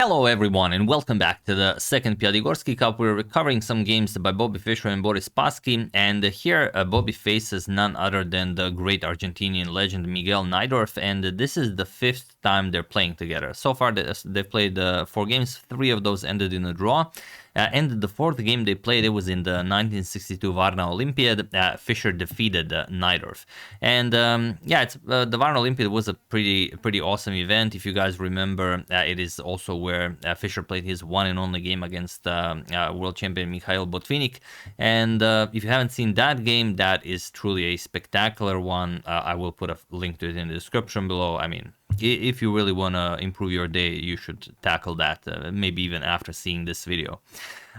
Hello everyone and welcome back to the second Piatigorsky Cup. We're recovering some games by Bobby Fischer and Boris Spassky, and here Bobby faces none other than the great Argentinian legend Miguel Najdorf, and this is the fifth time they're playing together. So far they played 4 games, 3 of those ended in a draw. And the fourth game they played, it was in the 1962 Varna Olympiad. Fischer defeated Najdorf, and the Varna Olympiad was a pretty awesome event. If you guys remember, it is also where Fischer played his one and only game against world champion Michail Botvinnik. And if you haven't seen that game, that is truly a spectacular one. I will put a link to it in the description below. I mean, if you really want to improve your day, you should tackle that, maybe even after seeing this video.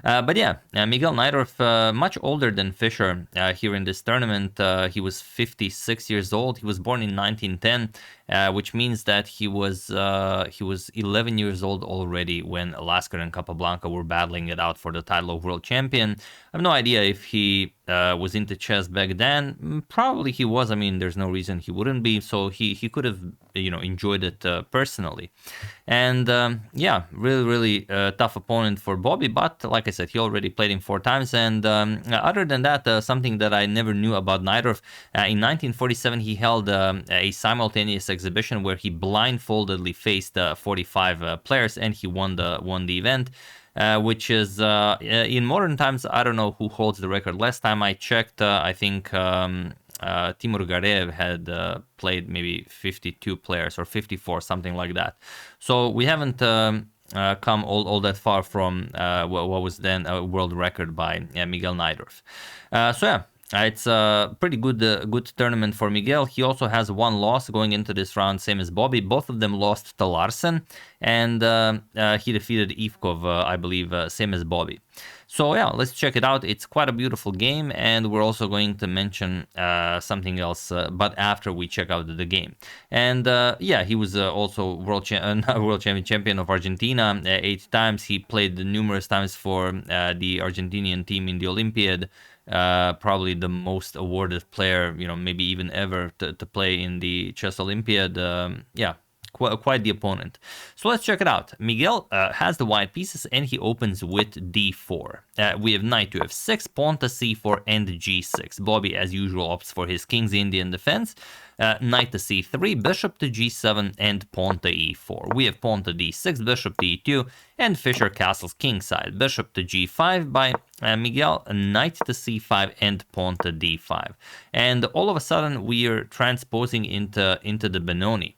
But yeah, Miguel Najdorf, much older than Fischer here in this tournament. He was 56 years old. He was born in 1910, which means that he was 11 years old already when Lasker and Capablanca were battling it out for the title of world champion. I have no idea if he was into chess back then. Probably he was. I mean, there's no reason he wouldn't be. So he could have, enjoyed it personally. And yeah, really tough opponent for Bobby. But like I said, he already played him 4 times. And other than that, something that I never knew about Najdorf, in 1947 he held a simultaneous exhibition where he blindfoldedly faced 45 players, and he won the event. Which is, in modern times, I don't know who holds the record. Last time I checked, I think Timur Gareev had played maybe 52 players or 54, something like that. So we haven't come all that far from what was then a world record by Miguel Najdorf. So yeah. It's a pretty good tournament for Miguel. He also has 1 loss going into this round, same as Bobby. Both of them lost to Larsen, and he defeated Ivkov, I believe, same as Bobby. So yeah, let's check it out. It's quite a beautiful game, and we're also going to mention something else, but after we check out the game. And yeah, he was also world champion of Argentina 8 times. He played numerous times for the Argentinian team in the Olympiad. Probably the most awarded player, maybe even ever to play in the chess Olympiad. Yeah, quite the opponent. So let's check it out. Miguel has the white pieces, and he opens with d4. We have knight to f6, pawn to c4, and g6. Bobby, as usual, opts for his King's Indian defense. Knight to c3, bishop to g7, and pawn to e4. We have pawn to d6, bishop to e2, and Fischer castles kingside. Bishop to g5 by Miguel, knight to c5, and pawn to d5. And all of a sudden, we are transposing into the Benoni.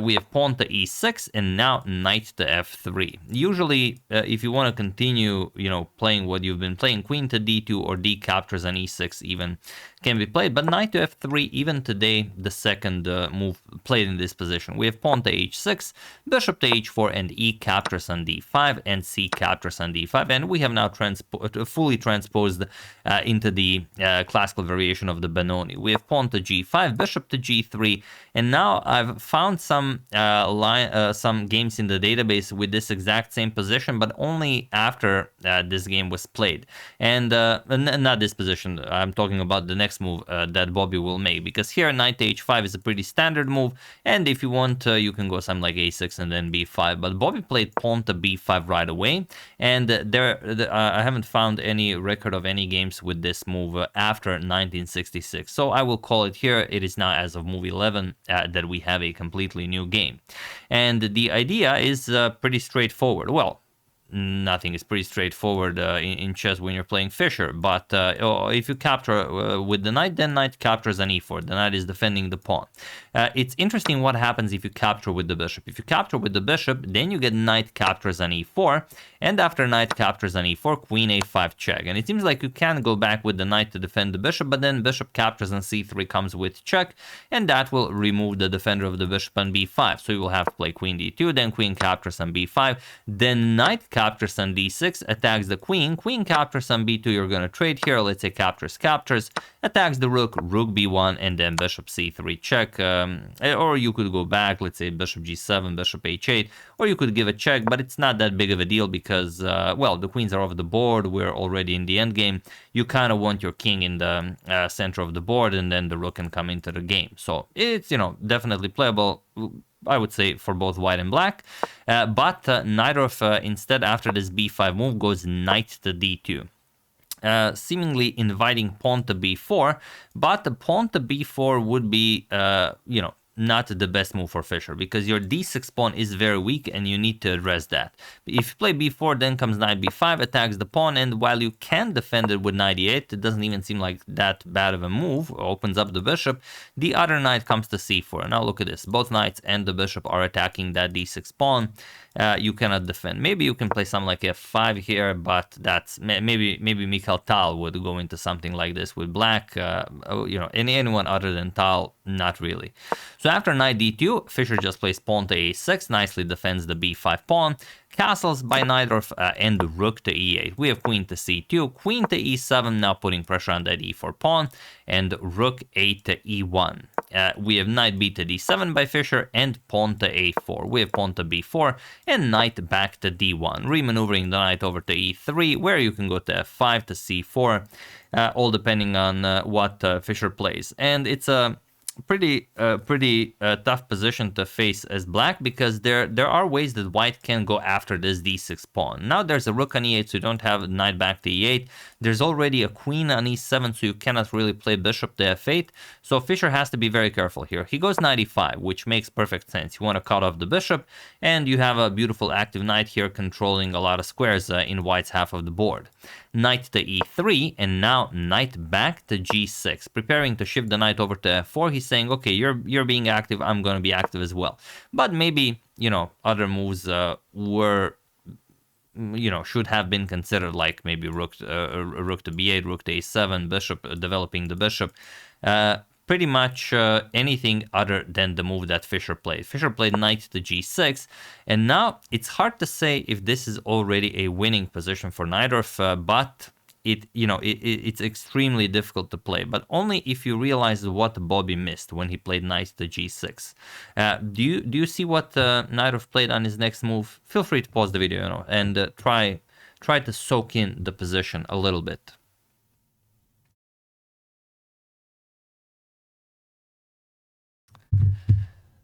We have pawn to e6, and now knight to f3. Usually, if you want to continue, playing what you've been playing, queen to d2 or d captures on e6 even can be played. But knight to f3, even today, the second move played in this position. We have pawn to h6, bishop to h4, and e captures on d5, and c captures on d5. And we have now fully transposed into the classical variation of the Benoni. We have pawn to g5, bishop to g3, and now I've found some games in the database with this exact same position, but only after this game was played. And not this position, I'm talking about the next move that Bobby will make, because here knight to h5 is a pretty standard move, and if you want, you can go something like a6 and then b5, but Bobby played pawn to b5 right away, and I haven't found any record of any games with this move after 1966, so I will call it here. It is now, as of move 11, that we have a completely new game. And the idea is pretty straightforward. Well, nothing is pretty straightforward in chess when you're playing Fischer, but if you capture with the knight, then knight captures on e4. The knight is defending the pawn. It's interesting what happens if you capture with the bishop. If you capture with the bishop, then you get knight captures on e4, and after knight captures on e4, queen a5 check. And it seems like you can go back with the knight to defend the bishop, but then bishop captures on c3 comes with check, and that will remove the defender of the bishop on b5. So you will have to play queen d2, then queen captures on b5, then knight captures on d6, attacks the queen, queen captures on b2, you're going to trade here, let's say captures, attacks the rook, rook b1, and then bishop c3 check, or you could go back, let's say bishop g7, bishop h8, or you could give a check, but it's not that big of a deal because, well, the queens are off the board, we're already in the endgame, you kind of want your king in the center of the board, and then the rook can come into the game, so it's, definitely playable. I would say, for both white and black. But Najdorf, instead, after this b5 move, goes knight to d2. Seemingly inviting pawn to b4, but the pawn to b4 would be, you know, not the best move for Fischer, because your d6 pawn is very weak and you need to address that. If you play b4, then comes knight b5, attacks the pawn, and while you can defend it with knight e8, it doesn't even seem like that bad of a move, opens up the bishop. The other knight comes to c4. Now look at this, both knights and the bishop are attacking that d6 pawn. You cannot defend. Maybe you can play something like f5 here, but that's maybe Miguel Tal would go into something like this with black. You know, anyone other than Tal, not really. So after knight d2, Fischer just plays pawn to a6, nicely defends the b5 pawn. Castles by Najdorf and rook to e8. We have queen to c2, queen to e7, now putting pressure on that e4 pawn, and rook 8 to e1. We have knight b to d7 by Fischer and pawn to a4. We have pawn to b4 and knight back to d1, remaneuvering the knight over to e3, where you can go to f5 to c4, all depending on what Fischer plays. And it's a pretty tough position to face as black, because there are ways that white can go after this d6 pawn. Now there's a rook on e8, so you don't have knight back to e8. There's already a queen on e7, so you cannot really play bishop to f8. So Fischer has to be very careful here. He goes knight e5, which makes perfect sense. You want to cut off the bishop, and you have a beautiful active knight here controlling a lot of squares in white's half of the board. Knight to e3, and now knight back to g6, preparing to shift the knight over to f4. He's saying, okay, you're being active, I'm going to be active as well. But maybe, you know, other moves were, you know, should have been considered, like maybe rook to b8, rook to a7, bishop, developing the bishop. Pretty much anything other than the move that Fischer played. Fischer played knight to g6, and now it's hard to say if this is already a winning position for Najdorf, but it's extremely difficult to play, but only if you realize what Bobby missed when he played knight to g6. Do you see what Najdorf played on his next move? Feel free to pause the video, you know, and try to soak in the position a little bit.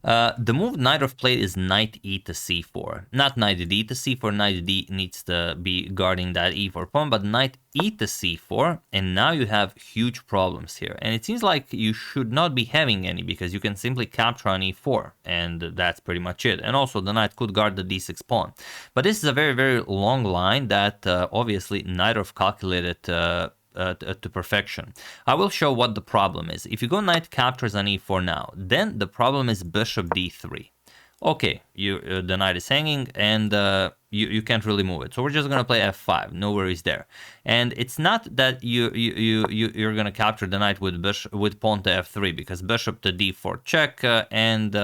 The move Najdorf played is knight e to c4. Not knight d to c4, knight d needs to be guarding that e4 pawn, but knight e to c4, and now you have huge problems here. And it seems like you should not be having any, because you can simply capture on e4, and that's pretty much it. And also the knight could guard the d6 pawn. But this is a very, very long line that obviously Najdorf calculated to perfection. I will show what the problem is. If you go knight captures on e4 now, then the problem is bishop d3. Okay, the knight is hanging, and you can't really move it. So we're just gonna play f5. No worries there. And it's not that you're gonna capture the knight with pawn to f3, because bishop to d4 check, and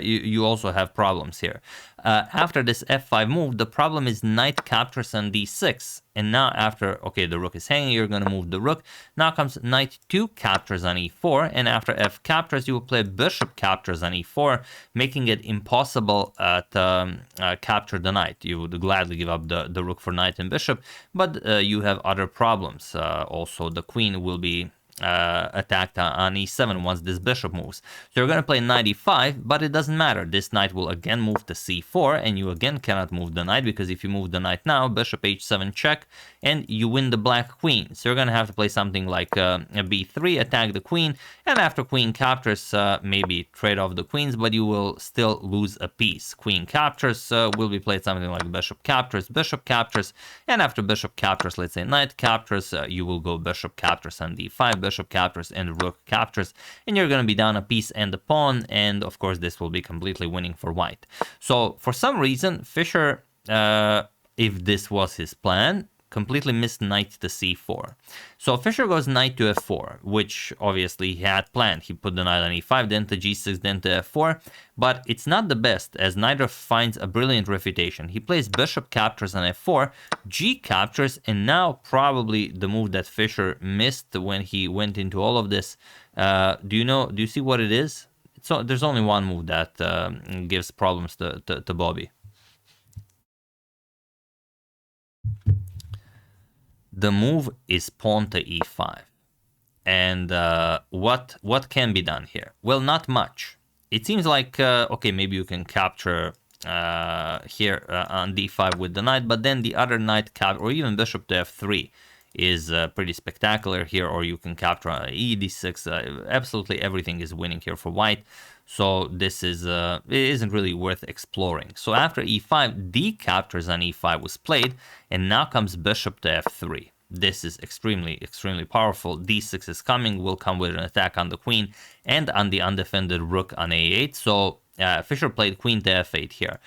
you also have problems here. After this f5 move, the problem is knight captures on d6. And now after, okay, the rook is hanging, you're going to move the rook. Now comes knight 2 captures on e4. And after f captures, you will play bishop captures on e4, making it impossible to capture the knight. You would gladly give up the rook for knight and bishop, but you have other problems. Also, the queen will be attacked on e7 once this bishop moves. So you're going to play knight e5, but it doesn't matter. This knight will again move to c4, and you again cannot move the knight, because if you move the knight now, bishop h7 check, and you win the black queen. So you're going to have to play something like a b3, attack the queen, and after queen captures, maybe trade off the queens, but you will still lose a piece. Queen captures will be played something like bishop captures, and after bishop captures, let's say knight captures, you will go bishop captures on d5, bishop captures, and rook captures, and you're going to be down a piece and a pawn, and of course this will be completely winning for white. So for some reason, Fischer, if this was his plan, completely missed knight to c4. So Fischer goes knight to f4, which obviously he had planned. He put the knight on e5, then to g6, then to f4, but it's not the best, as Najdorf finds a brilliant refutation. He plays bishop captures on f4, g captures, and now probably the move that Fischer missed when he went into all of this. Do you see what it is? So there's only one move that gives problems to Bobby. The move is pawn to e5. And what can be done here? Well, not much. it seems like, okay, maybe you can capture here on d5 with the knight, but then the other knight cap, or even bishop to f3 is pretty spectacular here, or you can capture e d6. Absolutely everything is winning here for white. So this is it isn't really worth exploring. So after e5, d captures on e5 was played, and now comes bishop to f3. This is extremely, extremely powerful. d6 is coming, will come with an attack on the queen and on the undefended rook on a8. So Fischer played queen to f8 here.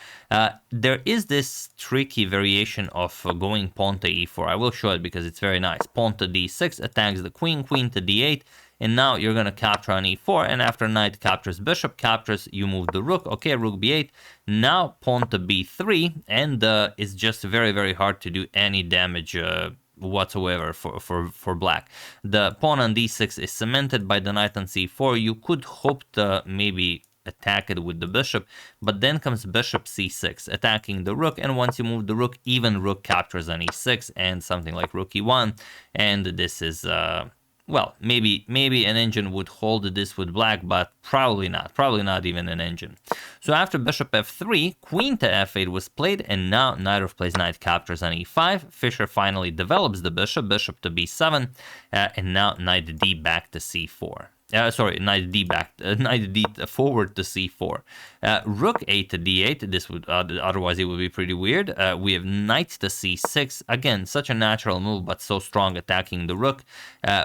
There is this tricky variation of going pawn to e4. I will show it because it's very nice. Pawn to d6 attacks the queen, queen to d8, and now you're going to capture on e4, and after knight captures, bishop captures, you move the rook. Okay, rook b8. Now pawn to b3, and it's just very, very hard to do any damage whatsoever for black. The pawn on d6 is cemented by the knight on c4. You could hope to maybe attack it with the bishop, but then comes bishop c6, attacking the rook, and once you move the rook, even rook captures on e6 and something like rook e1, and this is well, maybe an engine would hold this with black, but probably not even an engine. So after bishop f3, queen to f8 was played, and now Najdorf plays knight captures on e5. Fischer finally develops the bishop, bishop to b7, and now knight d back to c4. Sorry, knight d back, knight d forward to c4. Rook 8 to d8. This would otherwise it would be pretty weird. We have knight to c6. Again, such a natural move, but so strong, attacking the rook.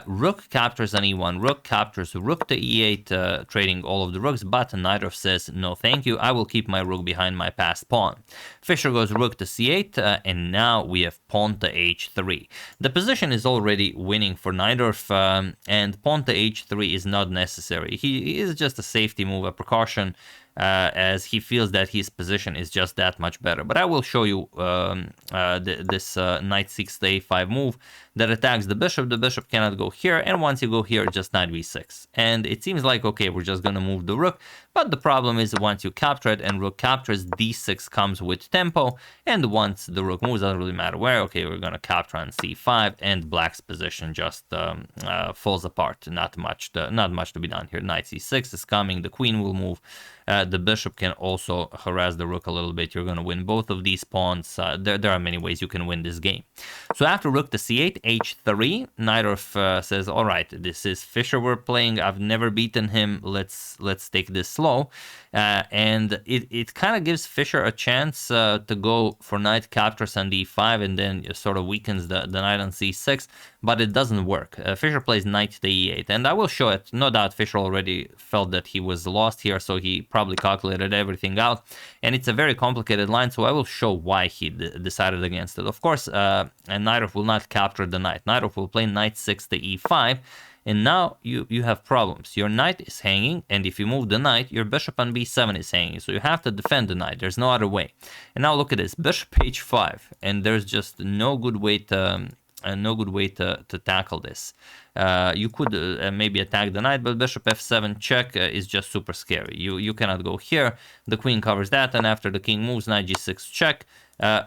Rook captures on e1. Rook captures rook to e8, trading all of the rooks. But Najdorf says no, thank you. I will keep my rook behind my passed pawn. Fischer goes rook to c8, and now we have pawn to h3. The position is already winning for Najdorf, and pawn to h3 is not necessary. He is just a safety move, a precaution, as he feels that his position is just that much better. But I will show you this knight 6 to a5 move that attacks the bishop. The bishop cannot go here, and once you go here, just knight b6. And it seems like, okay, we're just going to move the rook, but the problem is once you capture it and rook captures, d6 comes with tempo, and once the rook moves, doesn't really matter where, okay, we're going to capture on c5, and black's position just falls apart. Not much to be done here. Knight c6 is coming, the queen will move. The bishop can also harass the rook a little bit. You're going to win both of these pawns. There are many ways you can win this game. So after rook to c8, h3, Najdorf says, all right, this is Fischer we're playing. I've never beaten him. Let's take this slow. And it kind of gives Fischer a chance to go for knight captures on d5, and then sort of weakens the knight on c6, but it doesn't work. Fischer plays knight to e8, and I will show it. No doubt Fischer already felt that he was lost here, so he probably calculated everything out, and it's a very complicated line, so I will show why he decided against it. Of course, and Najdorf will not capture the knight. Najdorf will play knight 6 to e5, and now you have problems. Your knight is hanging, and if you move the knight, your bishop on b7 is hanging, so you have to defend the knight. There's no other way. And now look at this, bishop h5, and there's just no good way to tackle this. You could maybe attack the knight, but bishop f7 check is just super scary. You cannot go here. The queen covers that, and after the king moves, knight g6 check.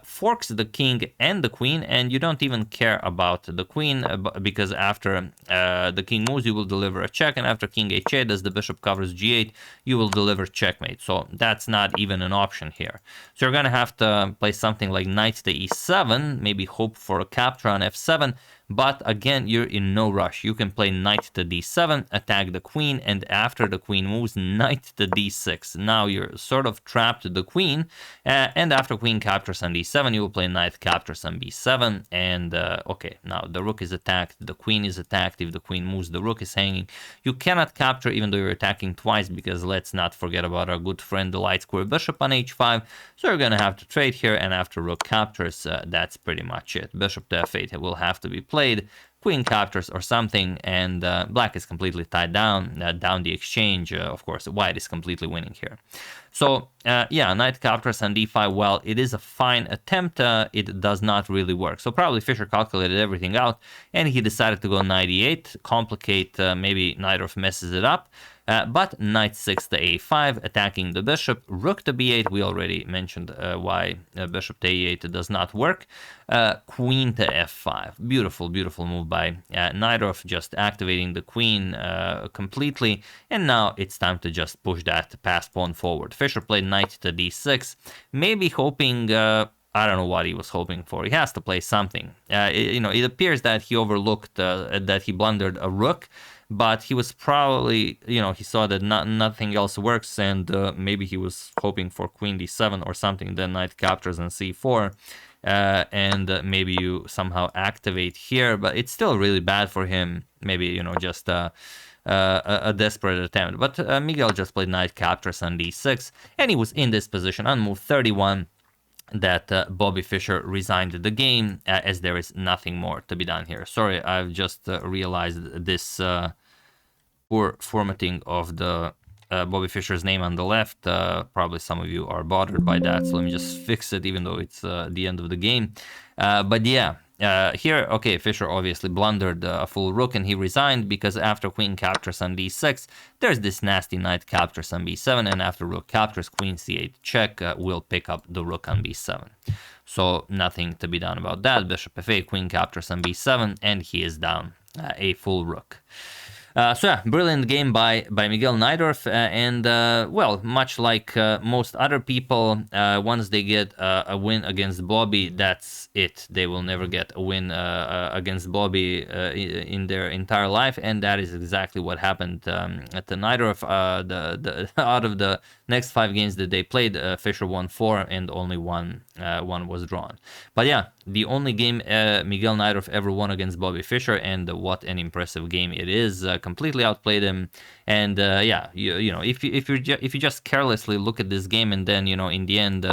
Forks the king and the queen, and you don't even care about the queen because after the king moves, you will deliver a check, and after king h8, as the bishop covers g8, you will deliver checkmate. So that's not even an option here. So you're going to have to play something like knight to e7, maybe hope for a capture on f7. But again, you're in no rush. You can play knight to d7, attack the queen, and after the queen moves, knight to d6. Now you're sort of trapped the queen, and after queen captures on d7, you will play knight captures on b7, and okay, now the rook is attacked, the queen is attacked. If the queen moves, the rook is hanging. You cannot capture even though you're attacking twice, because let's not forget about our good friend, the light square bishop on h5. So you're going to have to trade here, and after rook captures, that's pretty much it. Bishop to f8 will have to be played. Queen captures or something, and black is completely tied down the exchange. Of course, white is completely winning here. So yeah, knight captures on d5. Well, it is a fine attempt. It does not really work. So probably Fischer calculated everything out, and he decided to go knight e8, complicate. Maybe Najdorf messes it up. But knight 6 to a5, attacking the bishop. Rook to b8, we already mentioned why bishop to a8 does not work. Queen to f5. Beautiful, beautiful move by Najdorf, just activating the queen completely. And now it's time to just push that pass pawn forward. Fischer played knight to d6, maybe hoping... I don't know what he was hoping for. He has to play something. It appears that he overlooked, that he blundered a rook, but he was probably, he saw that nothing else works, and maybe he was hoping for queen d7 or something. Then knight captures on c4, and maybe you somehow activate here, but it's still really bad for him. Maybe, just a desperate attempt. But Miguel just played knight captures on d6, and he was in this position on move 31. That Bobby Fischer resigned the game, as there is nothing more to be done here. Sorry, I've just realized this poor formatting of the Bobby Fischer's name on the left. Probably some of you are bothered by that, so let me just fix it, even though it's the end of the game. But yeah, here, okay, Fischer obviously blundered a full rook, and he resigned because after queen captures on d6, there's this nasty knight captures on b7, and after rook captures, queen c8 check will pick up the rook on b7. So nothing to be done about that. Bishop f8, queen captures on b7, and he is down a full rook. So yeah, brilliant game by Miguel Najdorf, and well, much like most other people, once they get a win against Bobby, that's it. They will never get a win against Bobby in their entire life, and that is exactly what happened at the Najdorf. Out of the next 5 games that they played, Fischer won 4, and only one was drawn. But yeah, the only game Miguel Najdorf ever won against Bobby Fischer, and what an impressive game it is. Completely outplayed him, and yeah, if you just carelessly look at this game, and then in the end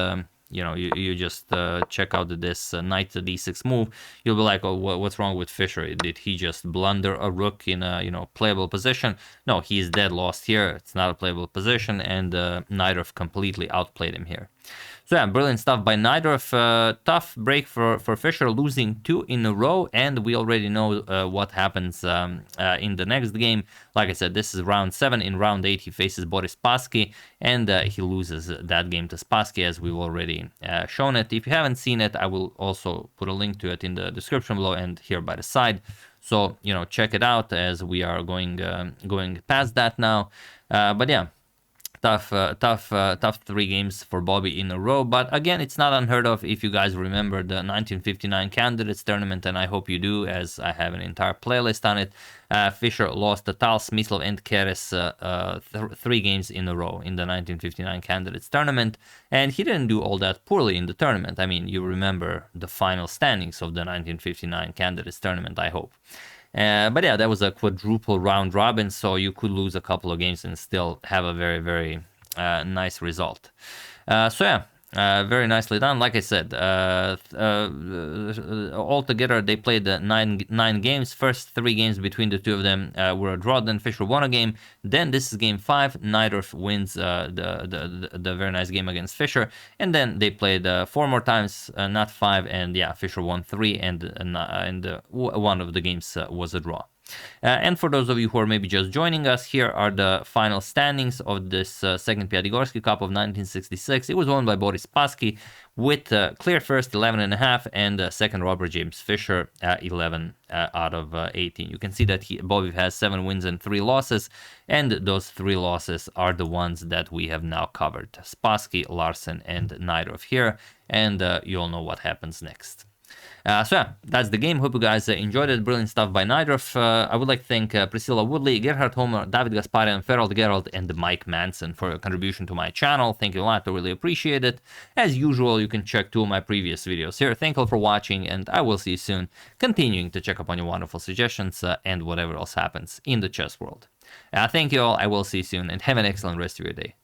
you just check out this knight to d6 move, you'll be like, oh, what's wrong with Fischer? Did he just blunder a rook in a playable position? No, he's dead lost here. It's not a playable position, and Najdorf completely outplayed him here. So yeah, brilliant stuff by Najdorf. Tough break for Fischer, losing 2 in a row, and we already know what happens in the next game. Like I said, this is round 7. In round 8, he faces Boris Spassky, and he loses that game to Spassky, as we've already shown it. If you haven't seen it, I will also put a link to it in the description below and here by the side. So check it out, as we are going past that now. But yeah. Tough 3 games for Bobby in a row, but again, it's not unheard of. If you guys remember the 1959 Candidates Tournament, and I hope you do, as I have an entire playlist on it, Fischer lost to Tal, Smyslov, and Keres 3 games in a row in the 1959 Candidates Tournament, and he didn't do all that poorly in the tournament. I mean, you remember the final standings of the 1959 Candidates Tournament, I hope. But yeah, that was a quadruple round robin, so you could lose a couple of games and still have a very, very nice result. So yeah, very nicely done. Like I said, altogether they played 9 games. First 3 games between the two of them were a draw. Then Fischer won a game. Then this is game 5. Najdorf wins the very nice game against Fischer. And then they played 4 more times, not 5. And yeah, Fischer won 3, and one of the games was a draw. And for those of you who are maybe just joining us, here are the final standings of this second Piatigorsky Cup of 1966. It was won by Boris Spassky with clear first 11.5, and second Robert James Fischer 11 out of 18. You can see that Bobby has 7 wins and 3 losses, and those 3 losses are the ones that we have now covered. Spassky, Larsen, and Najdorf here, and you all know what happens next. So yeah, that's the game. Hope you guys enjoyed it. Brilliant stuff by Najdorf. I would like to thank Priscilla Woodley, Gerhard Homer, David Gasparian, Ferald Gerald, and Mike Manson for your contribution to my channel. Thank you a lot. I really appreciate it. As usual, you can check 2 of my previous videos here. Thank you all for watching, and I will see you soon, continuing to check up on your wonderful suggestions and whatever else happens in the chess world. Thank you all. I will see you soon, and have an excellent rest of your day.